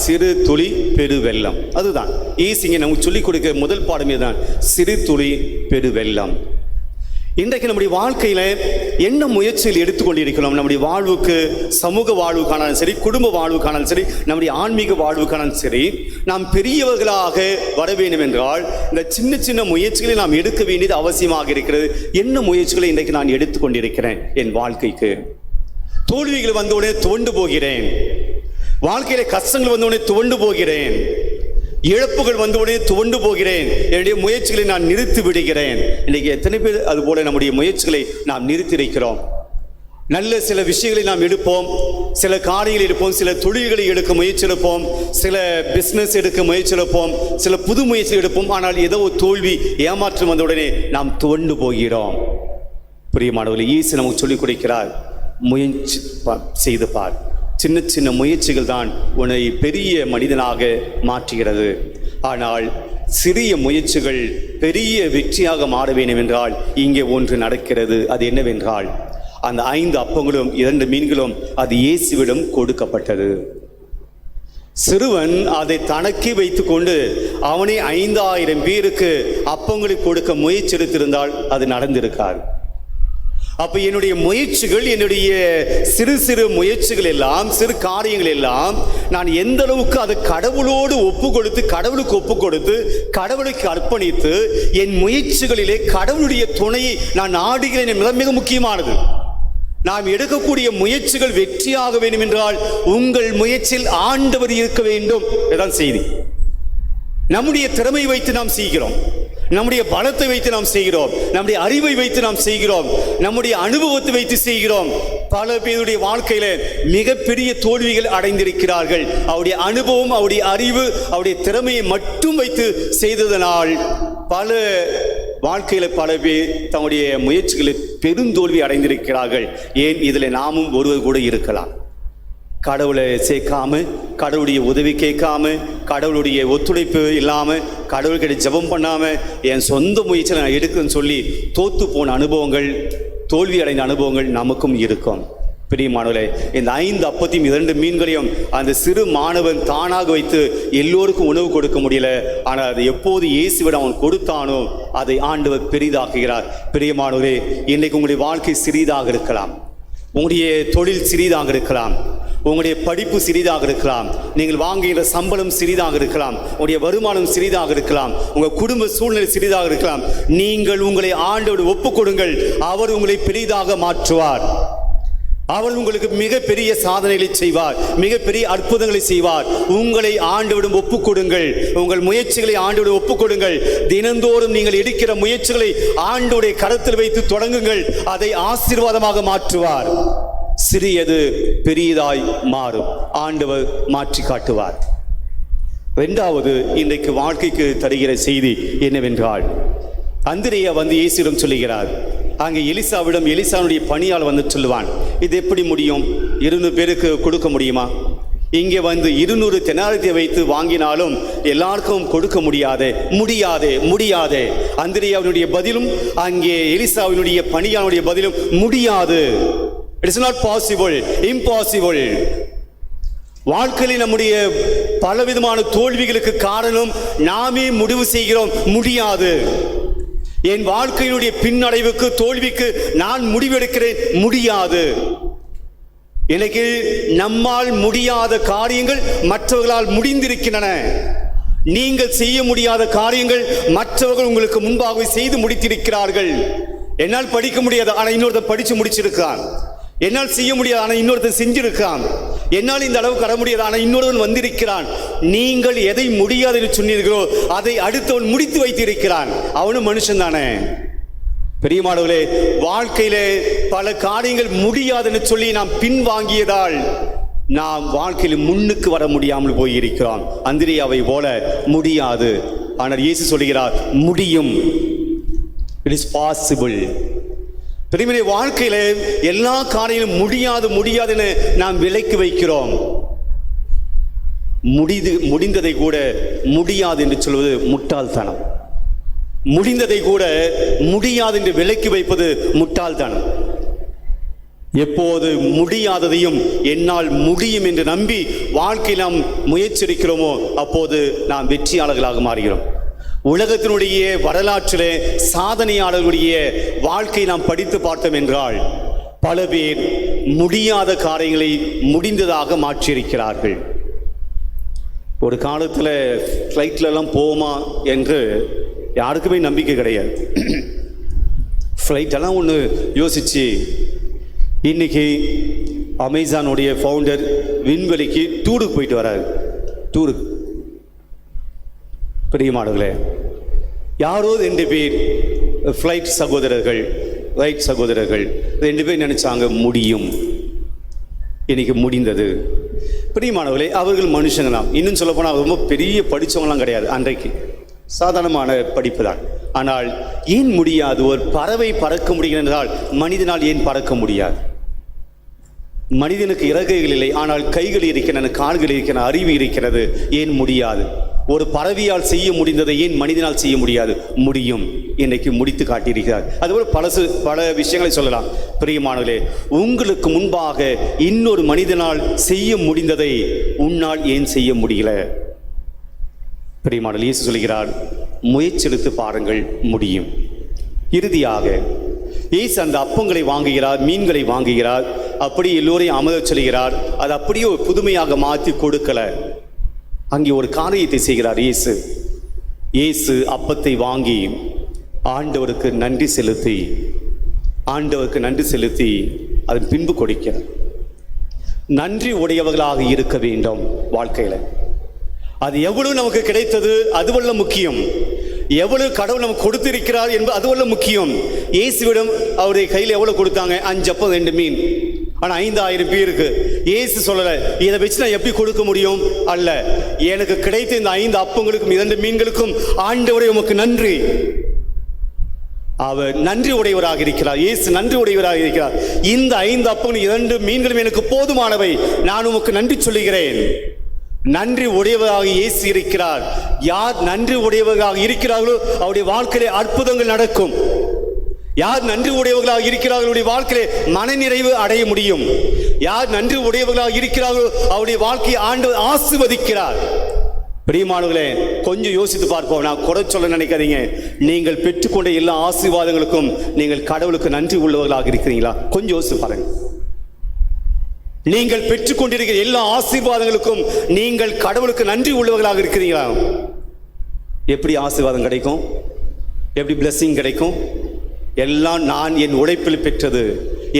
சிறு துளி பெருவெள்ளம். அதுதான் ஈஸிங்க நமக்கு சொல்லிக் கொடுக்க முதல் பாடமே தான், சிறு துளி பெருவெள்ளம். இன்றைக்கு நம்முடைய வாழ்க்கையில என்ன முயற்சிகள் எடுத்துக்கொண்டிருக்கிறோம்? நம்முடைய வாழ்வுக்கு, சமூக வாழ்வுக்கானாலும் சரி, குடும்ப வாழ்வுக்கானாலும் சரி, நம்முடைய ஆன்மீக வாழ்வுக்கானாலும் சரி, நாம் பெரியவர்களாக வர வேண்டும் என்றால் இந்த சின்ன சின்ன முயற்சிகளை நாம் எடுக்க வேண்டியது அவசியமாக இருக்கிறது. என்ன முயற்சிகளை இன்றைக்கு நான் எடுத்துக்கொண்டிருக்கிறேன்? என் வாழ்க்கைக்கு தோல்விகள் வந்தவுடனே துவண்டு போகிறேன், வாழ்க்கையில கஷ்டங்கள் வந்தவுடனே துவண்டு போகிறேன், இழப்புகள் வந்தவுடனே துவண்டு போகிறேன், என்னுடைய முயற்சிகளை நான் நிறுத்தி விடுகிறேன். இன்றைக்கு எத்தனை பேர் அதுபோல நம்முடைய முயற்சிகளை நாம் நிறுத்தி வைக்கிறோம்? நல்ல சில விஷயங்களை நாம் எடுப்போம், சில காரியங்களை எடுப்போம், சில தொழில்களை எடுக்க முயற்சி எடுப்போம், சில பிஸ்னஸ் எடுக்க முயற்சி எடுப்போம், சில புது முயற்சி எடுப்போம். ஆனால் ஏதோ ஒரு தோல்வி, ஏமாற்றம் வந்தவுடனே நாம் துவண்டு போகிறோம். பிரியமானவர்களே, இயேசு நமக்கு சொல்லிக் கொடுக்கிறார், முயற்சி செய்து பார். சின்ன சின்ன முயற்சிகள் தான் உன்னை பெரிய மனிதனாக மாற்றுகிறது. ஆனால் சிறிய முயற்சிகள் பெரிய வெற்றியாக மாற வேண்டும் என்றால் இங்கே ஒன்று நடக்கிறது. அது என்னவென்றால், அந்த 5 அப்பங்களும் 2 மீன்களும் அது இயேசுவிடம் கொடுக்கப்பட்டது. சிறுவன் அதை தனக்கே வைத்துக் கொண்டு அவனை 5000 பேருக்கு அப்பங்களை கொடுக்க முயற்சி எடுத்திருந்தால் அது நடந்திருக்காது. அப்ப என்னுடைய முயற்சிகள், என்னுடைய சிறு சிறு முயற்சிகள் எல்லாம், சிறு காரியங்கள் எல்லாம் நான் எந்த அளவுக்கு அதை கடவுளோடு ஒப்பு கொடுத்து, கடவுளுக்கு ஒப்பு கொடுத்து, கடவுளுக்கு அர்ப்பணித்து என் முயற்சிகளிலே கடவுளுடைய துணையை நான் நாடுகிறேன் என்பது மிக முக்கியமானது. நாம் எடுக்கக்கூடிய முயற்சிகள் வெற்றியாக வேண்டும் என்றால் உங்கள் முயற்சியில் ஆண்டவர் இருக்க வேண்டும். இதுதான் செய்தி. நம்முடைய திறமை வைத்து நாம் செய்கிறோம், நம்முடைய பலத்தை வைத்து நாம் செய்கிறோம், நம்முடைய அறிவை வைத்து நாம் செய்கிறோம், நம்முடைய அனுபவத்தை வைத்து செய்கிறோம். பல பேருடைய வாழ்க்கையில மிகப்பெரிய தோல்விகள் அடைந்திருக்கிறார்கள். அவருடைய அனுபவம், அவருடைய அறிவு, அவருடைய திறமையை மட்டும் வைத்து செய்ததனால் பல வாழ்க்கையில பல பேர் தம்முடைய முயற்சிகளில் பெருந்தோல்வி அடைந்திருக்கிறார்கள். ஏன் இதில் நாமும் ஒருவர் கூட இருக்கலாம். கடவுளை சேர்க்காம, கடவுளுடைய உதவி கேட்காம, கடவுளுடைய ஒத்துழைப்பு இல்லாம, கடவுள்கிட்ட ஜெபம் பண்ணாம என் சொந்த முயற்சியில் நான் எடுக்குன்னு சொல்லி தோத்து போன அனுபவங்கள், தோல்வி அடைந்த அனுபவங்கள் நமக்கும் இருக்கும். பிரியமானவர்களே, இந்த 5 அப்பத்தையும் 2 மீன்களையும் அந்த சிறு மாணவன் தானாக வைத்து எல்லோருக்கும் உணவு கொடுக்க முடியல. ஆனால் அது எப்போது இயேசுவிடம் அவன் கொடுத்தானோ அதை ஆண்டவர் பெரிதாக்குகிறார். பிரியமானவர்களே, இன்னைக்கு உங்களுடைய வாழ்க்கை சிறிதாக இருக்கலாம், உங்களுடைய தொழில் சிறிதாக இருக்கலாம், உங்களுடைய படிப்பு சிறிதாக இருக்கலாம், நீங்கள் வாங்குகிற சம்பளம் சிறிதாக இருக்கலாம், உங்களுடைய வருமானம் சிறிதாக இருக்கலாம், உங்கள் குடும்ப சூழ்நிலை சிறிதாக இருக்கலாம். நீங்கள் உங்களை ஆண்டவரோடு ஒப்புக் கொடுங்கள், அவர் உங்களை பெரிதாக மாற்றுவார். அவர் உங்களுக்கு மிகப்பெரிய சாதனைகளை செய்வார், மிகப்பெரிய அற்புதங்களை செய்வார். உங்களை ஆண்டவரிடம் ஒப்புக் கொடுங்கள், உங்கள் முயற்சிகளை ஆண்டவரிடம் ஒப்புக் கொடுங்கள். தினந்தோறும் நீங்கள் எடுக்கிற முயற்சிகளை ஆண்டவருடைய கரத்தில் வைத்து தொடங்குங்கள், அதை ஆசீர்வாதமாக மாற்றுவார். சிறியது பெரியதாய் மாறும், ஆண்டவர் மாற்றி காட்டுவார். 2வது, இன்றைக்கு வாழ்க்கைக்கு தருகிற செய்தி என்னவென்றால், அந்திரேயா வந்து இயேசுவிடம் சொல்லுகிறார். அங்கே எலிசாவிடம் எலிசாவுடைய பணியால் வந்து சொல்லுவான், இது எப்படி முடியும்? 200 பேருக்கு கொடுக்க முடியுமா? இங்கே வந்து 200 தெனாரியத்தை வைத்து வாங்கினாலும் எல்லாருக்கும் கொடுக்க முடியாது. அந்திரேயாவினுடைய பதிலும் அங்கே எலிசாவினுடைய பணியாளுடைய பதிலும் முடியாது. It's not possible, impossible. வாழ்க்கையில் நம்முடைய பலவிதமான தோல்விகளுக்கு காரணம் நாமே முடிவு செய்கிறோம், முடியாது. என் வாழ்க்கையினுடைய பின்னடைவுக்கு, தோல்விக்கு நான் முடிவெடுக்கிறேன், முடியாது. எனக்கு நம்மால் முடியாத காரியங்கள் மற்றவர்களால் முடிந்திருக்கின்றன. நீங்கள் செய்ய முடியாத காரியங்கள் மற்றவர்கள் உங்களுக்கு முன்பாக செய்து முடித்திருக்கிறார்கள். என்னால் படிக்க முடியாது, ஆனால் இன்னொருத்தர் படித்து முடிச்சிருக்கான். என்னால் செய்ய முடியாது, ஆனால் இன்னொருத்தர் செஞ்சிருக்கான். என்னால் இந்த அளவுக்கு வர முடியாது, ஆனால் இன்னொருவன் வந்திருக்கிறான். நீங்கள் எதை முடியாது என்று சொன்னீர்களோ அதை அடுத்தவன் முடித்து வைத்திருக்கிறான். அவனும் மனுஷன் தானே. பெரியமானவர்களே, வாழ்க்கையிலே பல காரியங்கள் முடியாது என்று சொல்லி நாம் பின்வாங்கியதால் நாம் வாழ்க்கையில் முன்னுக்கு வர முடியாமல் போயிருக்கிறோம். அந்திரேயாவை போல முடியாது. ஆனால் இயேசு சொல்கிறார், முடியும். It is possible. பெரியமனே, வாழ்க்கையில எல்லா காரியங்களும் முடியாதுன்னு நாம் விலைக்கு வைக்கிறோம். முடிந்ததை கூட முடியாது என்று சொல்வது முட்டாள்தனம். முடிந்ததை கூட முடியாது என்று விலைக்கு வைப்பது முட்டாள்தனம். எப்போது முடியாததையும் என்னால் முடியும் என்று நம்பி வாழ்க்கையில் நாம் முயற்சிக்கிறோமோ அப்போது நாம் வெற்றியாளர்களாக மாறுகிறோம். உலகத்தினுடைய வரலாற்றிலே சாதனையாளர்களுடைய வாழ்க்கை நாம் படித்து பார்த்தோம் என்றால் பல பேர் முடியாத காரியங்களை முடிந்ததாக மாற்றியிருக்கிறார்கள். ஒரு காலத்தில் ஃப்ளைட்லலாம் போமா என்று யாருக்குமே நம்பிக்கை கிடையாது. ஃப்ளைட்டெல்லாம் ஒன்று யோசித்து இன்னைக்கு அமேசானுடைய ஃபவுண்டர் விண்வெளிக்கு டூருக்கு போயிட்டு வராரு. டூருக்கு பிரியமானவர்களே, யாரோ 2 பேர் ஃப்ளைட் சகோதரர்கள், ரைட் சகோதரர்கள் 2 பேர் நினைச்சாங்க முடியும், இன்னைக்கு முடிந்தது. பிரியமானவர்களே, அவர்கள் மனுஷங்களாம். இன்னும் சொல்ல போனால் ரொம்ப பெரிய படித்தவங்களாம் கிடையாது, அன்றைக்கு சாதாரணமான படிப்பு தான். ஆனால் ஏன் முடியாது? ஒரு பறவை பறக்க முடிகிறதால் மனிதனால் ஏன் பறக்க முடியாது? மனிதனுக்கு இறக்கைகள் இல்லை, ஆனால் கைகள் இருக்கின்றன, கால்கள் இருக்கின்றன, அறிவு இருக்கிறது. ஏன் முடியாது? ஒரு பறவையால் செய்ய முடிந்ததை ஏன் மனிதனால் செய்ய முடியாது? முடியும். இன்னைக்கு முடித்து காட்டியிருக்கிறார். அதுபோல் பல விஷயங்களை சொல்லலாம். பிரியமானவர்களே, உங்களுக்கு முன்பாக இன்னொரு மனிதனால் செய்ய முடிந்ததை உன்னால் ஏன் செய்ய முடியல? பிரியமானவர்களே, இயேசு சொல்கிறார், முயற்சி எடுத்து பாருங்கள், முடியும். இறுதியாக இயேசு அந்த அப்பங்களை வாங்குகிறார், மீன்களை வாங்குகிறார், அப்படி எல்லோரையும் அமர சொல்கிறார். அது அப்படியே ஒரு புதுமையாக மாற்றி கொடுக்கல. அங்கே ஒரு காரியத்தை செய்கிறார் இயேசு அப்பத்தை வாங்கி ஆண்டவருக்கு நன்றி செலுத்தி அதன் பின்பு கொடுக்கிறார். நன்றி உடையவர்களாக இருக்க வேண்டும் வாழ்க்கையில். அது எவ்வளவு நமக்கு கிடைத்தது அதுவல்ல முக்கியம், எவ்வளவு கடவுள் நமக்கு கொடுத்திருக்கிறார் என்பது அதுவல்ல முக்கியம். இயேசுவிடம் அவருடைய கையில் எவ்வளவு கொடுத்தாங்க? 5 அப்பம் 2 மீன். ஆனால் 5000 பேருக்கு இயேசு சொல்லல, இதை வச்சு நான் எப்படி கொடுக்க முடியும்? அல்ல, எனக்கு கிடைத்த இந்த 5 அப்பங்களுக்கும் 2 மீன்களுக்கும் ஆண்டவரே உமக்கு நன்றி. அவர் நன்றி உடையவராக இருக்கிறார். இயேசு நன்றி உடையவராக இருக்கிறார். இந்த 5 அப்பங்களும் 2 மீன்களும் எனக்கு போதுமானவை, நான் உமக்கு நன்றி சொல்லுகிறேன். நன்றி உடையவராக இயேசு இருக்கிறார். யார் நன்றி உடையவர்களாக இருக்கிறார்களோ அவருடைய வாழ்க்கையிலே அற்புதங்கள் நடக்கும். யார் நன்றி உடையவர்களாக இருக்கிறார்களுடைய வாழ்க்கையிலே மனநிறைவு அடைய முடியும். யார் நன்றி உடையவர்களாக இருக்கிறார்களோ அவருடைய வாழ்க்கையை ஆண்டவர் ஆசீர்வதிக்கிறார். பிரியமானவர்களே, கொஞ்சம் யோசித்து பார்ப்போம். நான் குறை சொல்ல நினைக்காதீங்க. நீங்கள் பெற்றுக்கொண்ட எல்லா ஆசீர்வாதங்களுக்கும் நீங்கள் கடவுளுக்கு நன்றி உள்ளவர்களாக இருக்கிறீங்களா? கொஞ்சம் யோசித்து பாருங்க. நீங்கள் பெற்றுக்கொண்டிருக்கிற எல்லா ஆசீர்வாதங்களுக்கும் நீங்கள் கடவுளுக்கு நன்றி உள்ளவர்களாக இருக்கிறீங்களா? எப்படி ஆசீர்வாதம் கிடைக்கும்? எப்படி பிளெஸிங் கிடைக்கும்? எல்லாம் நான் என் உழைப்பில் பெற்றது,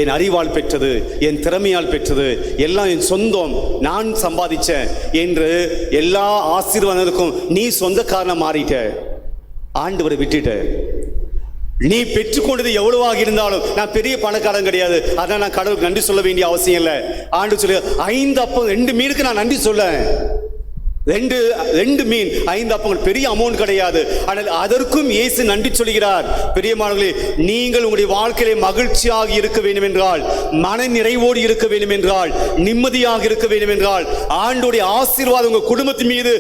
என் அறிவால் பெற்றது, என் திறமையால் பெற்றது, எல்லாம் என் சொந்தம், நான் சம்பாதிச்சேன் என்று எல்லா ஆசீர்வாதங்களுக்கும் நீ சொந்தக்காரனா மாறிட்ட, ஆண்டவரை விட்டுட்ட. நீ பெற்றுக்கொண்டது எவ்வளவாக இருந்தாலும், நான் பெரிய பணக்காரன் கிடையாது, அதான் நான் கடவுளுக்கு நன்றி சொல்ல வேண்டிய அவசியம் இல்லை. ஆண்டு சொல்லு, 5 அப்பம் 2 மீனுக்கு நான் நன்றி சொல்ல. 2 மீன் 5 அப்பங்கள் பெரிய அமௌண்ட் கிடையாது. ஆனால் அதற்கும் இயேசு நன்றி சொல்கிறார். பிரியமானவர்களே, நீங்கள் உங்களுடைய வாழ்க்கையிலே மகிழ்ச்சியாக இருக்க வேண்டும் என்றால், மன நிறைவோடு இருக்க வேண்டும் என்றால், நிம்மதியாக இருக்க வேண்டும் என்றால், ஆண்டவருடைய ஆசீர்வாதம் உங்கள் குடும்பத்தின் மீது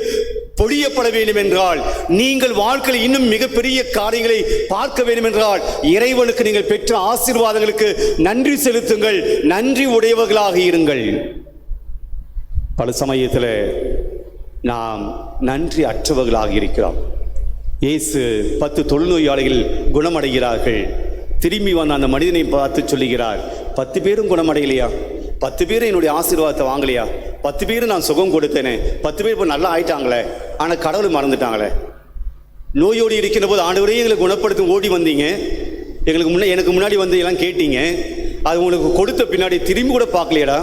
பொழியப்பட வேண்டும் என்றால், நீங்கள் வாழ்க்கையில் இன்னும் மிகப்பெரிய காரியங்களை பார்க்க வேண்டும் என்றால், இறைவனுக்கு நீங்கள் பெற்ற ஆசீர்வாதங்களுக்கு நன்றி செலுத்துங்கள், நன்றி உடையவர்களாக இருங்கள். பல சமயத்தில் நாம் நன்றி அற்றவர்களாக இருக்கிறோம். இயேசு 10 தொழுநோயாளிகள் குணமடைகிறார்கள். திரும்பி வந்த அந்த மனிதனை பார்த்து சொல்லுகிறார், 10 பேரும் குணமடையலையா? 10 பேரும் என்னுடைய ஆசீர்வாதத்தை வாங்கலையா? 10 பேரும் நான் சுகம் கொடுத்தேனே, 10 பேர் இப்போ நல்லா ஆயிட்டாங்களே, ஆனால் கடவுளை மறந்துட்டாங்களே. நோயோடு இருக்கின்ற போது ஆண்டவரே எங்களை குணப்படுத்தும் ஓடி வந்தீங்க, எனக்கு முன்னாடி வந்து எல்லாம் கேட்டீங்க, அது உங்களுக்கு கொடுத்த பின்னாடி திரும்பி கூட பார்க்கலையடா.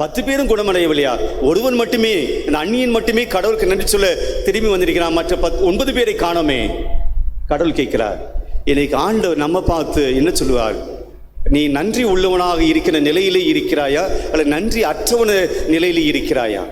10 பேரும் குணமடையவில்லையா? ஒருவன் மட்டுமே, அந்த அந்நியன் மட்டுமே கடவுளுக்கு நன்றி சொல்ல திரும்பி வந்திருக்கிறான், மற்ற 9 பேரை காணோமே. கடவுள் கேட்கிறார், இன்னைக்கு ஆண்டவர் நம்ம பார்த்து என்ன சொல்லுவார்? நீ நன்றி உள்ளவனாக இருக்கிற நிலையிலே இருக்கிறாயா, அல்ல நன்றி அற்றவன நிலையிலே இருக்கிறாயா?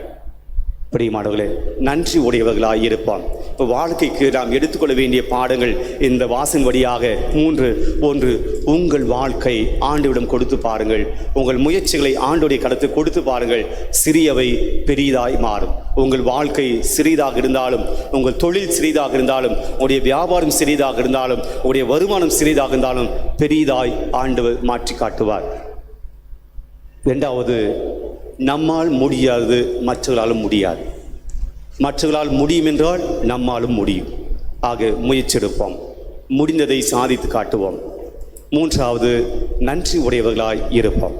பிரியமானவர்களே, நன்றி உடையவர்களாக இருப்பான். இப்போ வாழ்க்கைக்கு நாம் எடுத்துக்கொள்ள வேண்டிய பாடங்கள் இந்த வாசன் வழியாக 3. 1, உங்கள் வாழ்க்கை ஆண்டவரிடம் கொடுத்து பாருங்கள். உங்கள் முயற்சிகளை ஆண்டவருடைய கடத்து கொடுத்து பாருங்கள். சிறியவை பெரிதாய் மாறும். உங்கள் வாழ்க்கை சிறிதாக இருந்தாலும், உங்கள் தொழில் சிறிதாக இருந்தாலும், உங்களுடைய வியாபாரம் சிறிதாக இருந்தாலும், உங்களுடைய வருமானம் சிறிதாக இருந்தாலும் பெரிதாய் ஆண்டவர் மாற்றி காட்டுவார். 2வது, நம்மால் முடியாது, மற்றவர்களாலும் முடியாது. மற்றவர்களால் முடியும் என்றால் நம்மாலும் முடியும். ஆக முயற்சி எடுப்போம், முடிந்ததை சாதித்து காட்டுவோம். 3வது, நன்றி உடையவர்களாய் இருப்போம்.